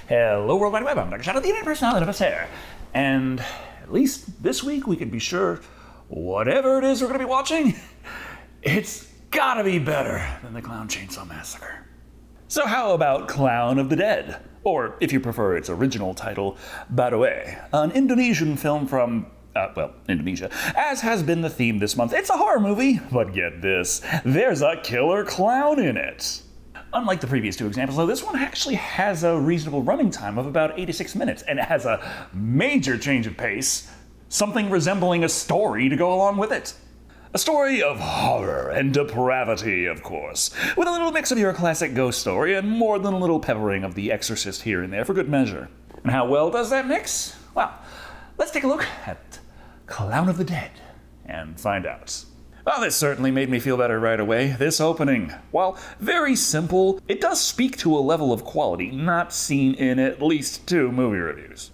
Hello World Wide Web, I'm Dr. Shado, the internet personality of us here. And at least this week we can be sure whatever it is we're going to be watching, it's gotta be better than the Clown Chainsaw Massacre. So how about Clown of the Dead? Or, if you prefer its original title, Badoet, an Indonesian film from Indonesia, as has been the theme this month. It's a horror movie, but get this, there's a killer clown in it. Unlike the previous two examples, though, this one actually has a reasonable running time of about 86 minutes, and it has a major change of pace, something resembling a story to go along with it. A story of horror and depravity, of course, with a little mix of your classic ghost story and more than a little peppering of The Exorcist here and there for good measure. And how well does that mix? Well, let's take a look at Clown of the Dead and find out. Well, this certainly made me feel better right away. This opening, while very simple, it does speak to a level of quality not seen in at least 2 movie reviews.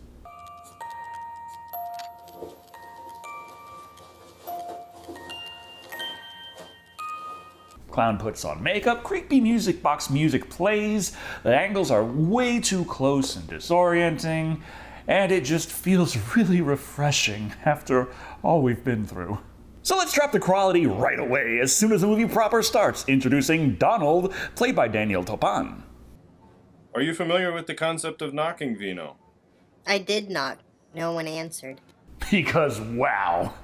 Clown puts on makeup, creepy music box music plays, the angles are way too close and disorienting, and it just feels really refreshing after all we've been through. So let's drop the quality right away as soon as the movie proper starts, introducing Donald, played by Daniel Topan. Are you familiar with the concept of knocking, Vino? I did knock. No one answered. Because wow,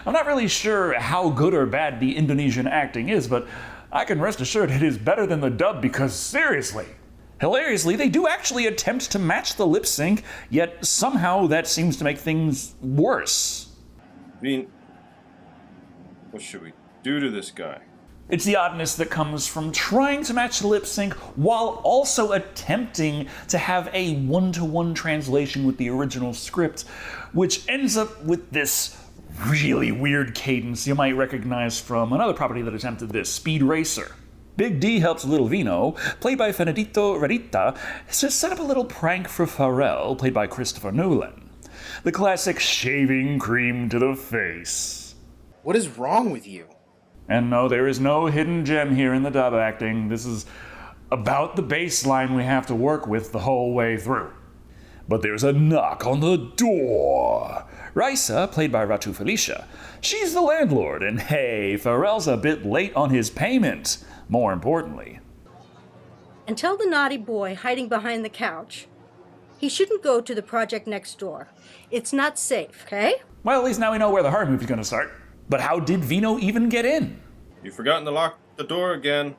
I'm not really sure how good or bad the Indonesian acting is, but I can rest assured it is better than the dub because seriously. Hilariously, they do actually attempt to match the lip sync, yet somehow that seems to make things worse. Vin, what should we do to this guy? It's the oddness that comes from trying to match the lip sync while also attempting to have a one-to-one translation with the original script, which ends up with this really weird cadence you might recognize from another property that attempted this, Speed Racer. Big D helps Little Vino, played by Fenedito Redita, to set up a little prank for Pharrell, played by Christopher Nolan. The classic shaving cream to the face. What is wrong with you? And no, there is no hidden gem here in the dub acting. This is about the baseline we have to work with the whole way through. But there's a knock on the door. Raisa, played by Ratu Felicia, she's the landlord, and hey, Pharrell's a bit late on his payment, more importantly. And tell the naughty boy hiding behind the couch he shouldn't go to the project next door. It's not safe, okay? Well, at least now we know where the horror movie's gonna start. But how did Vino even get in? You've forgotten to lock the door again.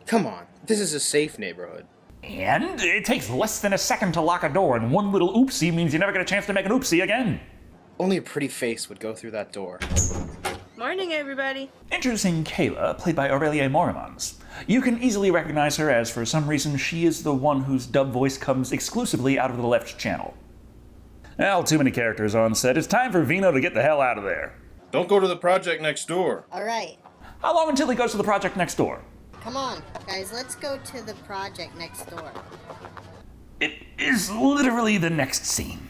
Come on, this is a safe neighborhood. And it takes less than a second to lock a door, and one little oopsie means you never get a chance to make an oopsie again. Only a pretty face would go through that door. Morning, everybody. Introducing Kayla, played by Aurelia Morimans. You can easily recognize her as, for some reason, she is the one whose dub voice comes exclusively out of the left channel. Well, too many characters on set. It's time for Vino to get the hell out of there. Don't go to the project next door. All right. How long until he goes to the project next door? Come on, guys. Let's go to the project next door. It is literally the next scene.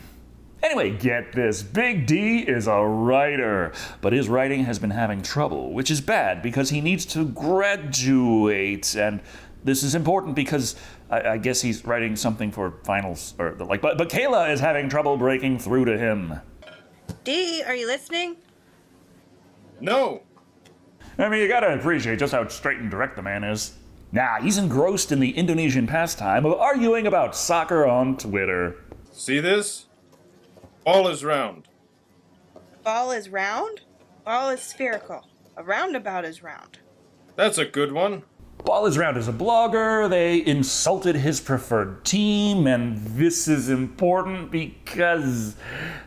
Anyway, get this. Big D is a writer, but his writing has been having trouble, which is bad because he needs to graduate, and this is important because I guess he's writing something for finals or the like. But Kayla is having trouble breaking through to him. D, are you listening? No! I mean, you gotta appreciate just how straight and direct the man is. Nah, he's engrossed in the Indonesian pastime of arguing about soccer on Twitter. See this? Ball is round. Ball is round? Ball is spherical. A roundabout is round. That's a good one. Ball is Round is a blogger. They insulted his preferred team, and this is important because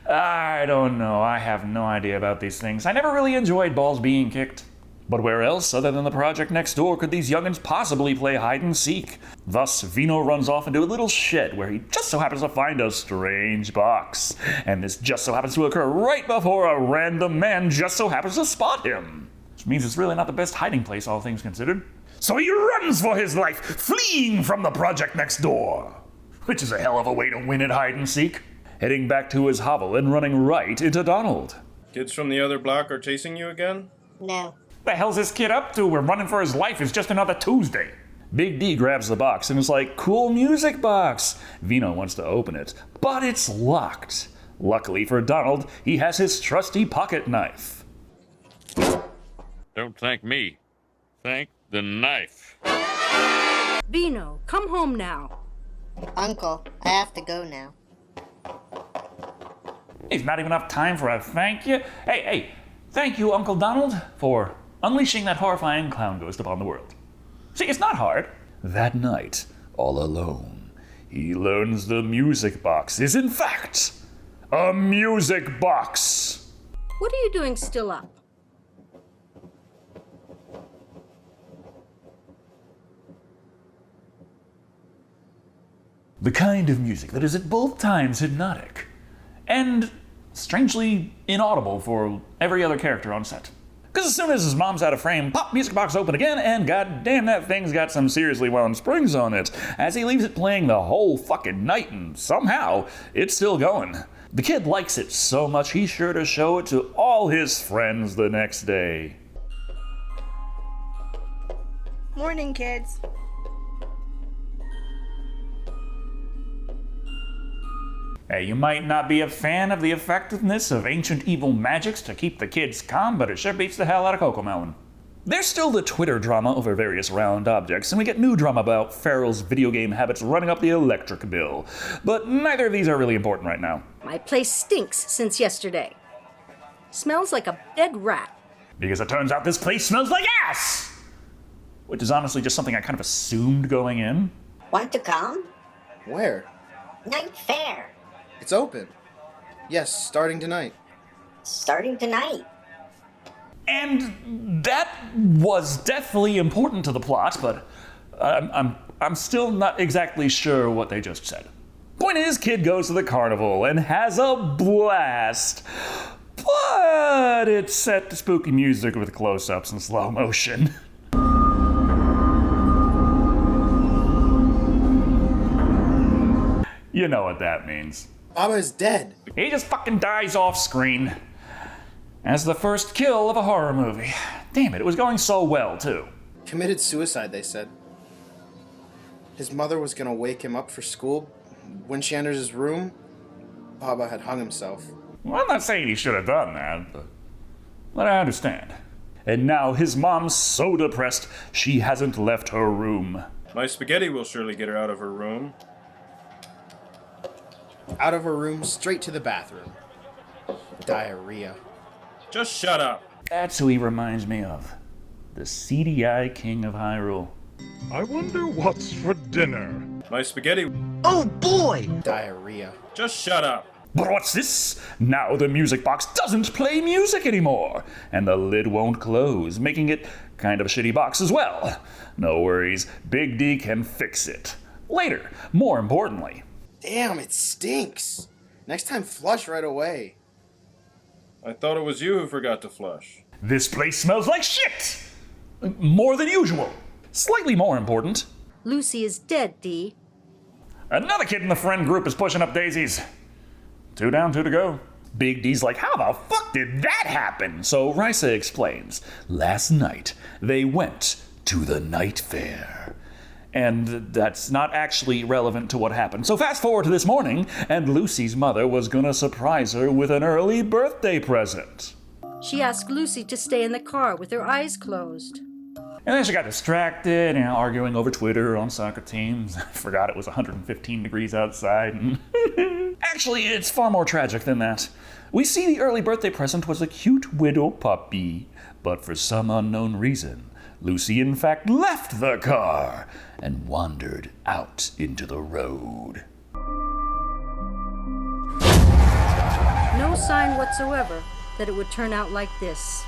I don't know. I have no idea about these things. I never really enjoyed balls being kicked. But where else, other than the project next door, could these youngins possibly play hide and seek? Thus, Vino runs off into a little shed where he just so happens to find a strange box. And this just so happens to occur right before a random man just so happens to spot him. Which means it's really not the best hiding place, all things considered. So he runs for his life, fleeing from the project next door. Which is a hell of a way to win at hide and seek. Heading back to his hovel and running right into Donald. Kids from the other block are chasing you again? No. The hell's this kid up to? We're running for his life. It's just another Tuesday. Big D grabs the box and is like, "Cool music box." Vino wants to open it, but it's locked. Luckily for Donald, he has his trusty pocket knife. Don't thank me. Thank the knife. Vino, come home now. Uncle, I have to go now. It's not even enough time for a thank you. Hey, thank you, Uncle Donald, for unleashing that horrifying clown ghost upon the world. See, it's not hard. That night, all alone, he learns the music box is in fact a music box. What are you doing still up? The kind of music that is at both times hypnotic and strangely inaudible for every other character on set. Because as soon as his mom's out of frame, pop, music box open again, and goddamn, that thing's got some seriously wound springs on it, as he leaves it playing the whole fucking night, and somehow it's still going. The kid likes it so much he's sure to show it to all his friends the next day. Morning, kids. Hey, you might not be a fan of the effectiveness of ancient evil magics to keep the kids calm, but it sure beats the hell out of Cocomelon. There's still the Twitter drama over various round objects, and we get new drama about Farrell's video game habits running up the electric bill. But neither of these are really important right now. My place stinks since yesterday. Smells like a dead rat. Because it turns out this place smells like ass! Which is honestly just something I kind of assumed going in. Want to come? Where? Night fair. It's open. Yes, starting tonight. Starting tonight. And that was definitely important to the plot, but I'm still not exactly sure what they just said. Point is, kid goes to the carnival and has a blast. But it's set to spooky music with close-ups and slow motion. You know what that means. Baba is dead. He just fucking dies off screen. As the first kill of a horror movie. Damn it, it was going so well, too. Committed suicide, they said. His mother was gonna wake him up for school. When she enters his room, Baba had hung himself. Well, I'm not saying he should have done that, but I understand. And now his mom's so depressed, she hasn't left her room. My spaghetti will surely get her out of her room. Out of her room, straight to the bathroom. Diarrhea. Just shut up. That's who he reminds me of. The CDI King of Hyrule. I wonder what's for dinner. My spaghetti. Oh boy! Diarrhea. Just shut up. But what's this? Now the music box doesn't play music anymore, and the lid won't close, making it kind of a shitty box as well. No worries, Big D can fix it. Later, more importantly. Damn, it stinks. Next time, flush right away. I thought it was you who forgot to flush. This place smells like shit! More than usual. Slightly more important. Lucy is dead, Dee. Another kid in the friend group is pushing up daisies. 2 down, 2 to go. Big D's like, how the fuck did that happen? So Risa explains, last night they went to the night fair. And that's not actually relevant to what happened. So fast forward to this morning, and Lucy's mother was gonna surprise her with an early birthday present. She asked Lucy to stay in the car with her eyes closed. And then she got distracted, arguing over Twitter on soccer teams. Forgot it was 115 degrees outside. Actually, it's far more tragic than that. We see the early birthday present was a cute widow puppy, but for some unknown reason, Lucy in fact left the car and wandered out into the road. No sign whatsoever that it would turn out like this.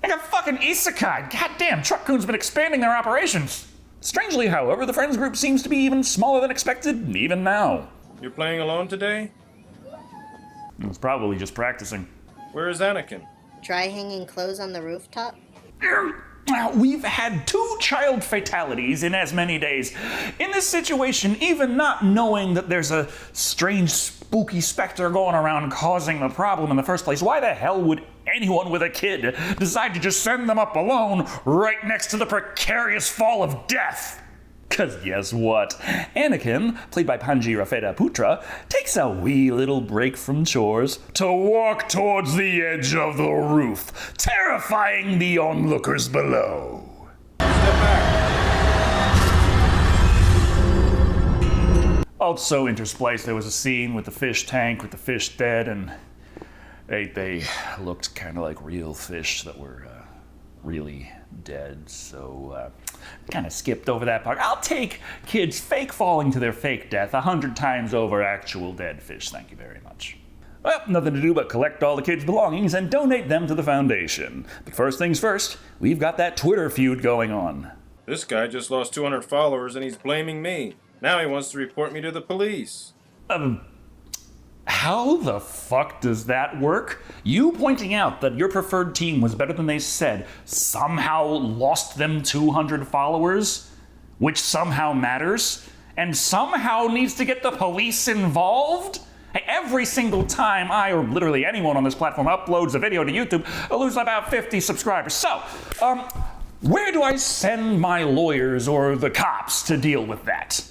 Like a fucking isekai! Goddamn, Truck-kun's been expanding their operations! Strangely, however, the friends group seems to be even smaller than expected, even now. You're playing alone today? It's probably just practicing. Where is Anakin? Try hanging clothes on the rooftop? We've had 2 child fatalities in as many days. In this situation, even not knowing that there's a strange, spooky specter going around causing the problem in the first place, why the hell would anyone with a kid decide to just send them up alone right next to the precarious fall of death? Cause guess what? Anakin, played by Panji Rafeta Putra, takes a wee little break from chores to walk towards the edge of the roof, terrifying the onlookers below. Step back. Also interspliced, there was a scene with the fish tank with the fish dead, and they looked kind of like real fish that were really dead, so kind of skipped over that part. I'll take kids fake falling to their fake death 100 times over actual dead fish, thank you very much. Well, nothing to do but collect all the kids' belongings and donate them to the foundation. But first things first, we've got that Twitter feud going on. This guy just lost 200 followers and he's blaming me. Now he wants to report me to the police. How the fuck does that work? You pointing out that your preferred team was better than they said somehow lost them 200 followers, which somehow matters, and somehow needs to get the police involved? Hey, every single time I, or literally anyone on this platform, uploads a video to YouTube, I lose about 50 subscribers. So, where do I send my lawyers or the cops to deal with that?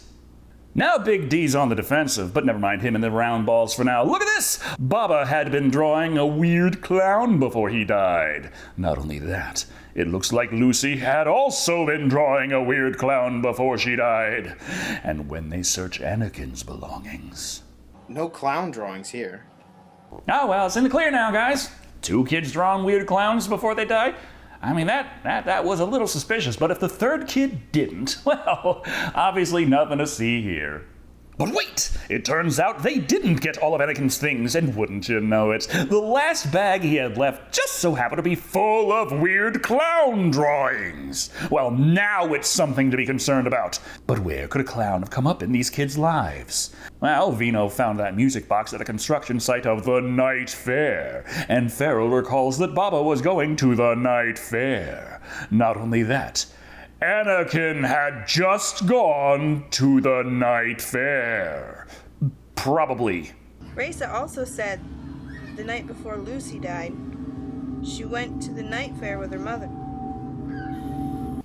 Now Big D's on the defensive, but never mind him and the round balls for now. Look at this! Baba had been drawing a weird clown before he died. Not only that, it looks like Lucy had also been drawing a weird clown before she died. And when they search Anakin's belongings... No clown drawings here. Oh well, it's in the clear now, guys. 2 kids drawing weird clowns before they die? I mean, that was a little suspicious, but if the third kid didn't, well, obviously nothing to see here. But wait! It turns out they didn't get all of Anakin's things, and wouldn't you know it, the last bag he had left just so happened to be full of weird clown drawings. Well, now it's something to be concerned about. But where could a clown have come up in these kids' lives? Well, Vino found that music box at a construction site of the night fair, and Farrell recalls that Baba was going to the night fair. Not only that, Anakin had just gone to the night fair. Probably. Raisa also said the night before Lucy died, she went to the night fair with her mother.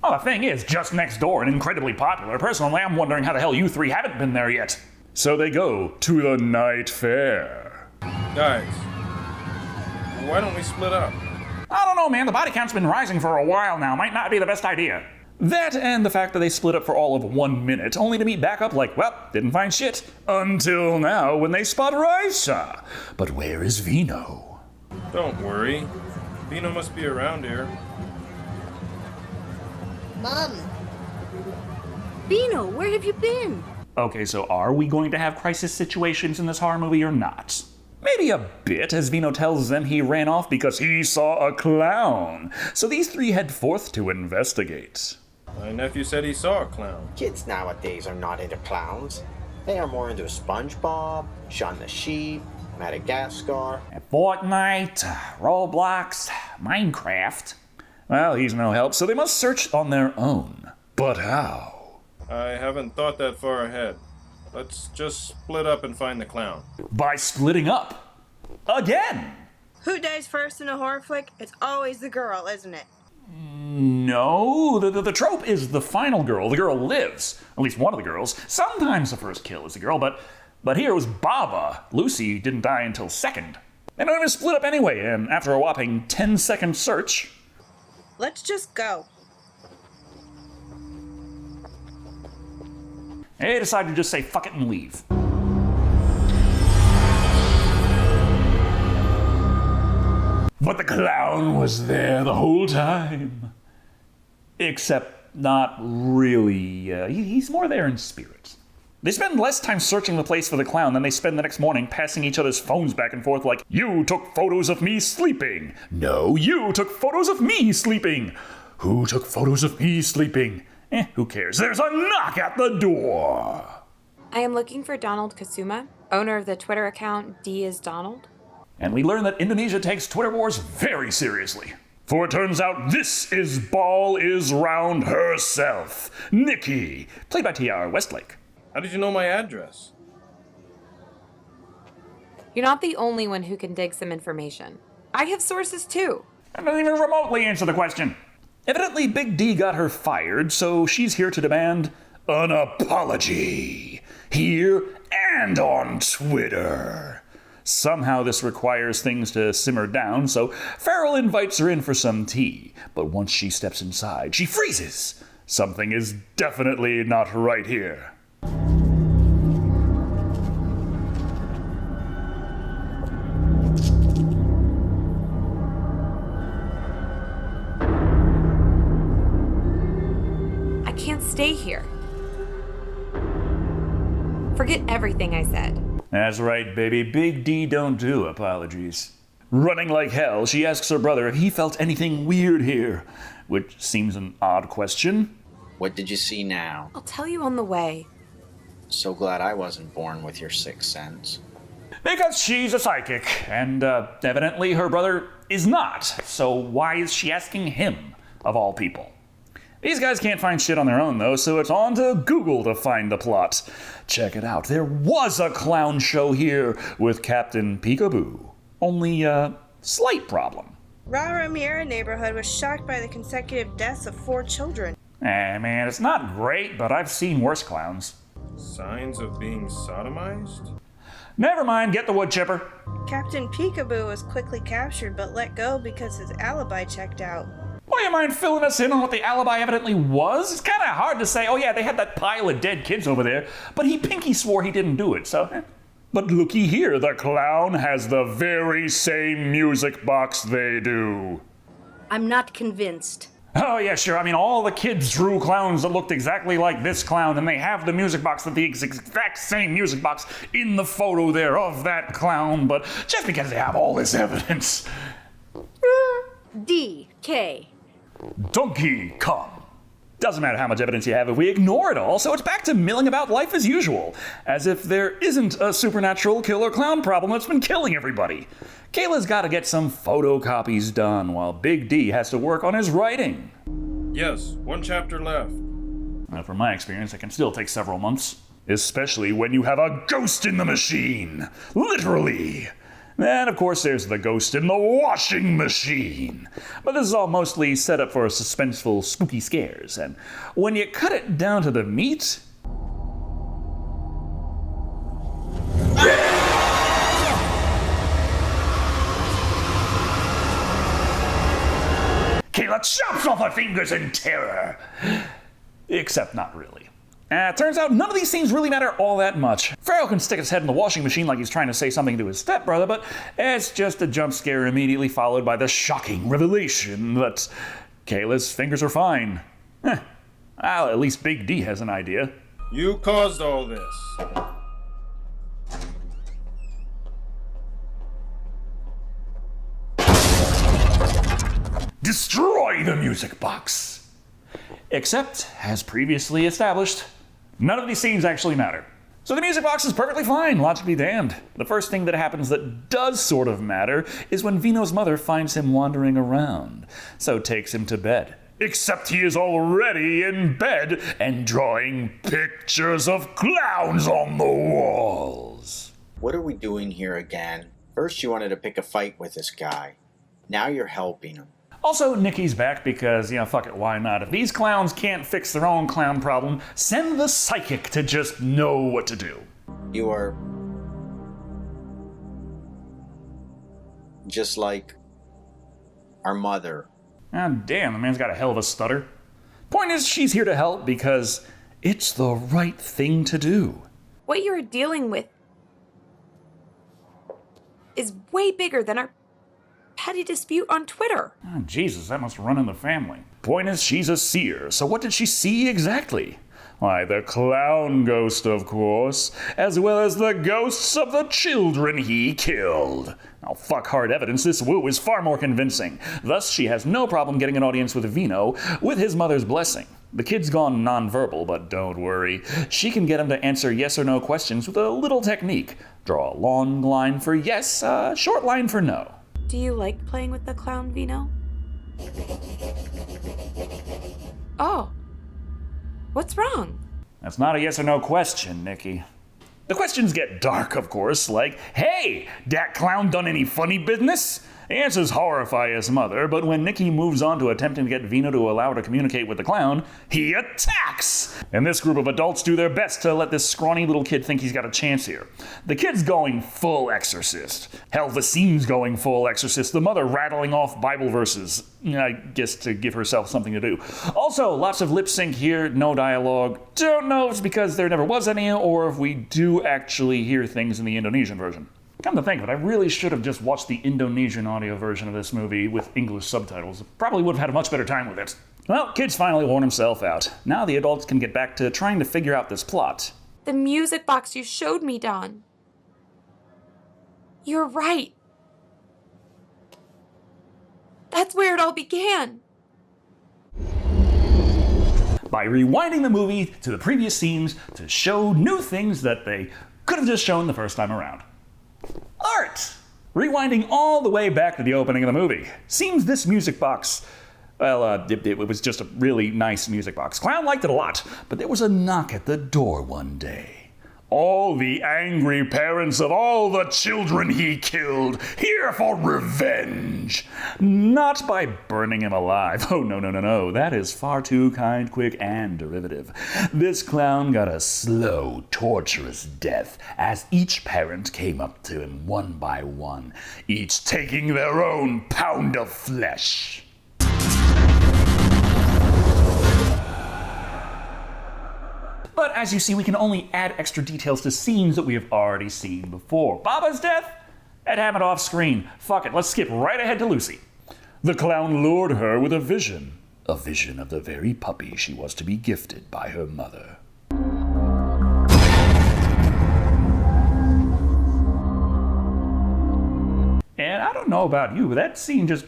Well, the thing is, just next door and incredibly popular. Personally, I'm wondering how the hell you 3 haven't been there yet. So they go to the night fair. Guys, why don't we split up? I don't know, man. The body count's been rising for a while now. Might not be the best idea. That and the fact that they split up for all of 1 minute, only to meet back up like, well, didn't find shit. Until now, when they spot Raisa. But where is Vino? Don't worry. Vino must be around here. Mom! Vino, where have you been? Okay, so are we going to have crisis situations in this horror movie or not? Maybe a bit, as Vino tells them he ran off because he saw a clown. So these 3 head forth to investigate. My nephew said he saw a clown. Kids nowadays are not into clowns. They are more into SpongeBob, Shaun the Sheep, Madagascar. Fortnite, Roblox, Minecraft. Well, he's no help, so they must search on their own. But how? I haven't thought that far ahead. Let's just split up and find the clown. By splitting up. Again! Who dies first in a horror flick? It's always the girl, isn't it? No, the trope is the final girl. The girl lives. At least one of the girls. Sometimes the first kill is the girl, but here it was Baba. Lucy didn't die until second. They don't even split up anyway, and after a whopping 10-second search... Let's just go. They decided to just say fuck it and leave. But the clown was there the whole time. Except not really. He's more there in spirit. They spend less time searching the place for the clown than they spend the next morning passing each other's phones back and forth like, you took photos of me sleeping. No, you took photos of me sleeping. Who took photos of me sleeping? Who cares? There's a knock at the door. I am looking for Donald Kasuma, owner of the Twitter account D is Donald. And we learn that Indonesia takes Twitter wars very seriously. For it turns out this is Ball is Round herself, Nikki, played by Tiara Westlake. How did you know my address? You're not the only one who can dig some information. I have sources too. That doesn't even remotely answer the question. Evidently, Big D got her fired, so she's here to demand an apology. Here and on Twitter. Somehow this requires things to simmer down, so Farrell invites her in for some tea. But once she steps inside, she freezes. Something is definitely not right here. I can't stay here. Forget everything I said. That's right, baby. Big D don't do apologies. Running like hell, she asks her brother if he felt anything weird here, which seems an odd question. What did you see now? I'll tell you on the way. So glad I wasn't born with your sixth sense. Because she's a psychic, and evidently her brother is not. So why is she asking him, of all people? These guys can't find shit on their own, though, so it's on to Google to find the plot. Check it out. There was a clown show here with Captain Peekaboo. Only a slight problem. La Ramira neighborhood was shocked by the consecutive deaths of 4 children. Man, it's not great, but I've seen worse clowns. Signs of being sodomized? Never mind, get the wood chipper. Captain Peekaboo was quickly captured but let go because his alibi checked out. Well, you mind filling us in on what the alibi evidently was? It's kind of hard to say, oh yeah, they had that pile of dead kids over there, but he pinky swore he didn't do it, so... But looky here, the clown has the very same music box they do. I'm not convinced. Oh yeah, sure, I mean, all the kids drew clowns that looked exactly like this clown, and they have the music box, the exact same music box in the photo there of that clown, but just because they have all this evidence... D.K. Donkey Kong. Doesn't matter how much evidence you have if we ignore it all, so it's back to milling about life as usual, as if there isn't a supernatural killer clown problem that's been killing everybody. Kayla's got to get some photocopies done while Big D has to work on his writing. Yes, 1 chapter left. From my experience, it can still take several months, especially when you have a ghost in the machine. Literally. And of course there's the ghost in the washing machine. But this is all mostly set up for suspenseful, spooky scares. And when you cut it down to the meat... Kayla chops off her fingers in terror. Except not really. Turns out none of these scenes really matter all that much. Farrell can stick his head in the washing machine like he's trying to say something to his stepbrother, but it's just a jump scare immediately followed by the shocking revelation that Kayla's fingers are fine. Well, at least Big D has an idea. You caused all this. Destroy the music box! Except, as previously established, none of these scenes actually matter. So the music box is perfectly fine, logic be damned. The first thing that happens that does sort of matter is when Vino's mother finds him wandering around, so takes him to bed. Except he is already in bed and drawing pictures of clowns on the walls. What are we doing here again? First you wanted to pick a fight with this guy. Now you're helping him. Also, Nikki's back because, fuck it, why not? If these clowns can't fix their own clown problem, send the psychic to just know what to do. You are... just like... our mother. Ah, damn, the man's got a hell of a stutter. Point is, she's here to help because it's the right thing to do. What you're dealing with is way bigger than our petty dispute on Twitter. Oh, Jesus, that must run in the family. Point is, she's a seer, so what did she see exactly? Why, the clown ghost, of course, as well as the ghosts of the children he killed. Now, fuck hard evidence, this woo is far more convincing. Thus, she has no problem getting an audience with Vino with his mother's blessing. The kid's gone nonverbal, but don't worry. She can get him to answer yes or no questions with a little technique. Draw a long line for yes, a short line for no. Do you like playing with the clown, Vino? Oh. What's wrong? That's not a yes or no question, Nikki. The questions get dark, of course, like, hey, dat clown done any funny business? The answers horrify his mother, but when Nikki moves on to attempting to get Vino to allow her to communicate with the clown, he attacks! And this group of adults do their best to let this scrawny little kid think he's got a chance here. The kid's going full exorcist. Hell, the scene's going full exorcist, the mother rattling off Bible verses, I guess to give herself something to do. Also, lots of lip sync here, no dialogue. Don't know if it's because there never was any, or if we do actually hear things in the Indonesian version. Come to think of it, I really should have just watched the Indonesian audio version of this movie with English subtitles. Probably would have had a much better time with it. Well, kid's finally worn himself out. Now the adults can get back to trying to figure out this plot. The music box you showed me, Don. You're right. That's where it all began. By rewinding the movie to the previous scenes to show new things that they could have just shown the first time around. Art! Rewinding all the way back to the opening of the movie. Seems this music box, well, it was just a really nice music box. Clown liked it a lot, but there was a knock at the door one day. All the angry parents of all the children he killed, here for revenge. Not by burning him alive. Oh, no. That is far too kind, quick, and derivative. This clown got a slow, torturous death as each parent came up to him one by one, each taking their own pound of flesh. But as you see, we can only add extra details to scenes that we have already seen before. Baba's death? I'd have it off screen. Fuck it, let's skip right ahead to Lucy. The clown lured her with a vision of the very puppy she was to be gifted by her mother. And I don't know about you, but that scene just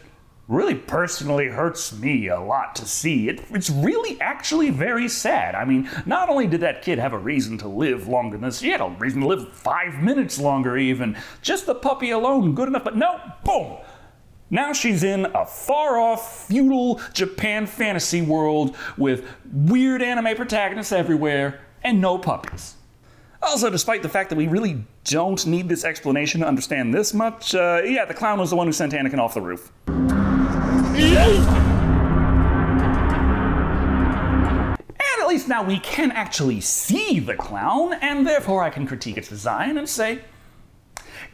really personally hurts me a lot to see. It's really actually very sad. I mean, not only did that kid have a reason to live longer than this, he had a reason to live 5 minutes longer even. Just the puppy alone, good enough, but no, boom! Now she's in a far-off, feudal Japan fantasy world with weird anime protagonists everywhere and no puppies. Also, despite the fact that we really don't need this explanation to understand this much, yeah, the clown was the one who sent Anakin off the roof. And at least now we can actually see the clown, and therefore I can critique its design and say,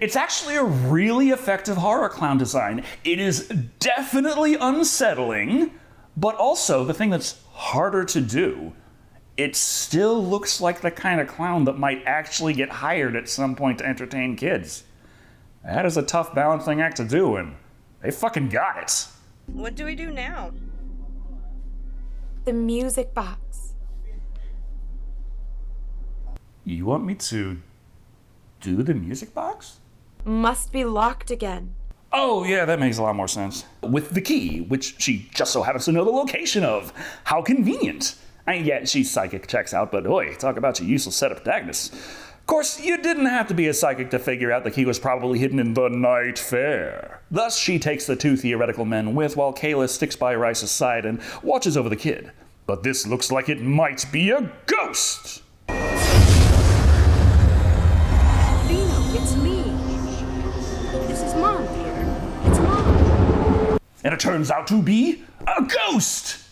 it's actually a really effective horror clown design. It is definitely unsettling, but also the thing that's harder to do, it still looks like the kind of clown that might actually get hired at some point to entertain kids. That is a tough balancing act to do, and they fucking got it. What do we do now? The music box. You want me to do the music box? Must be locked again. Oh, yeah, that makes a lot more sense. With the key, which she just so happens to know the location of. How convenient. Yeah, she's psychic, checks out, but oi, talk about your useless set of protagonists. Of course, you didn't have to be a psychic to figure out the key was probably hidden in the night fair. Thus, she takes the two theoretical men with, while Kayla sticks by Rice's side and watches over the kid. But this looks like it might be a ghost! Vino, it's me. This is Mom, dear. It's Mom. And it turns out to be a ghost!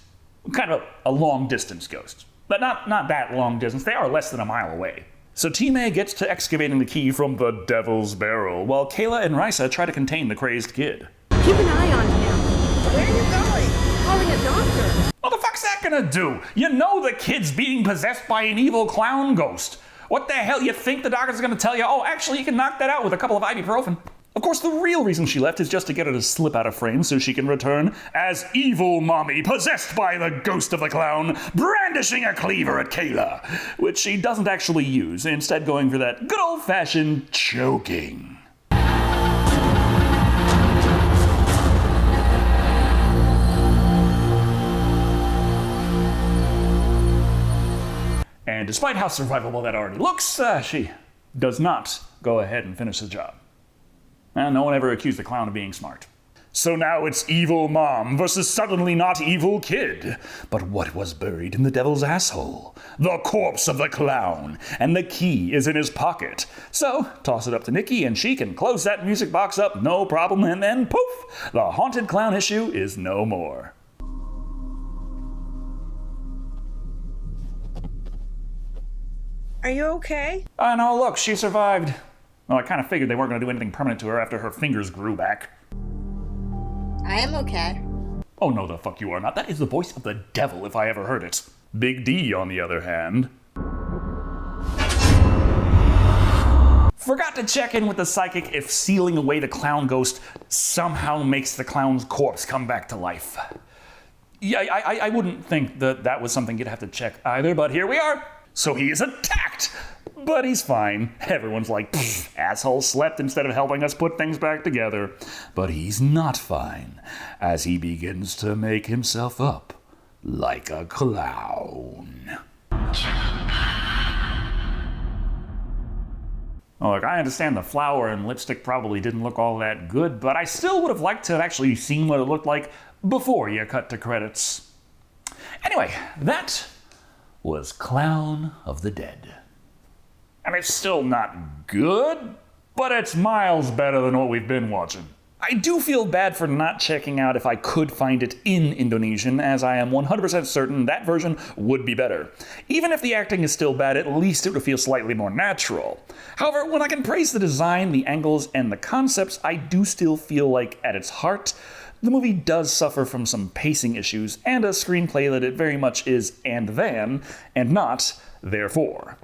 Kind of a long-distance ghost. But not that long distance, they are less than a mile away. So T-May gets to excavating the key from the devil's barrel, while Kayla and Risa try to contain the crazed kid. Keep an eye on him. Where are you going? Calling a doctor. What the fuck's that gonna do? You know the kid's being possessed by an evil clown ghost. What the hell, you think the doctor's gonna tell you, oh, actually you can knock that out with a couple of ibuprofen? Of course, the real reason she left is just to get her to slip out of frame so she can return as evil mommy possessed by the ghost of the clown, brandishing a cleaver at Kayla, which she doesn't actually use, instead going for that good old-fashioned choking. And despite how survivable that already looks, she does not go ahead and finish the job. And no one ever accused the clown of being smart. So now it's evil mom versus suddenly not evil kid. But what was buried in the devil's asshole? The corpse of the clown, and the key is in his pocket. So toss it up to Nikki and she can close that music box up no problem, and then poof, the haunted clown issue is no more. Are you okay? No, look, she survived. Well, I kind of figured they weren't going to do anything permanent to her after her fingers grew back. I am okay. Oh, no, the fuck you are not. That is the voice of the devil if I ever heard it. Big D, on the other hand. Forgot to check in with the psychic if sealing away the clown ghost somehow makes the clown's corpse come back to life. Yeah, I wouldn't think that was something you'd have to check either, but here we are. So he is attacked! But he's fine. Everyone's like, asshole slept instead of helping us put things back together. But he's not fine, as he begins to make himself up like a clown. Oh, look, I understand the flower and lipstick probably didn't look all that good, but I still would have liked to have actually seen what it looked like before you cut to credits. Anyway, that was Clown of the Dead. And it's still not good, but it's miles better than what we've been watching. I do feel bad for not checking out if I could find it in Indonesian, as I am 100% certain that version would be better. Even if the acting is still bad, at least it would feel slightly more natural. However, when I can praise the design, the angles, and the concepts, I do still feel like, at its heart, the movie does suffer from some pacing issues and a screenplay that it very much is and then, and not therefore.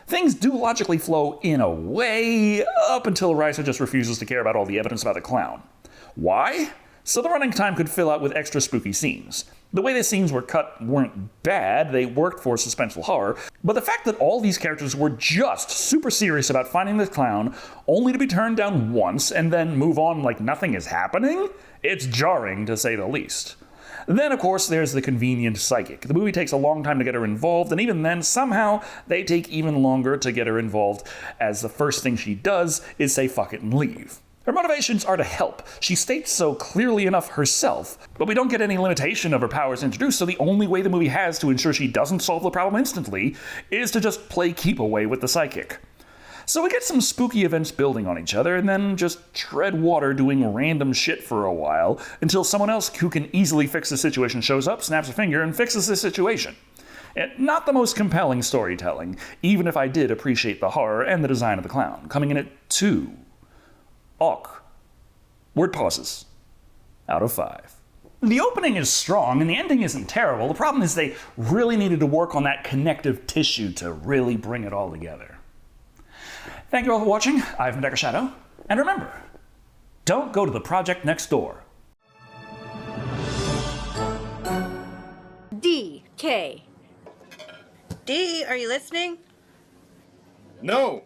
Things do logically flow in a way, up until Raisa just refuses to care about all the evidence about the clown. Why? So the running time could fill out with extra spooky scenes. The way the scenes were cut weren't bad, they worked for suspenseful horror, but the fact that all these characters were just super serious about finding the clown, only to be turned down once and then move on like nothing is happening? It's jarring, to say the least. Then, of course, there's the convenient psychic. The movie takes a long time to get her involved, and even then, somehow, they take even longer to get her involved, as the first thing she does is say fuck it and leave. Her motivations are to help. She states so clearly enough herself, but we don't get any limitation of her powers introduced, so the only way the movie has to ensure she doesn't solve the problem instantly is to just play keep away with the psychic. So we get some spooky events building on each other, and then just tread water doing random shit for a while, until someone else who can easily fix the situation shows up, snaps a finger, and fixes the situation. Not the most compelling storytelling, even if I did appreciate the horror and the design of the clown, coming in at 2 word pauses out of 5. The opening is strong, and the ending isn't terrible. The problem is they really needed to work on that connective tissue to really bring it all together. Thank you all for watching. I've been Shado, and remember, don't go to the project next door. D. K. D, are you listening? No!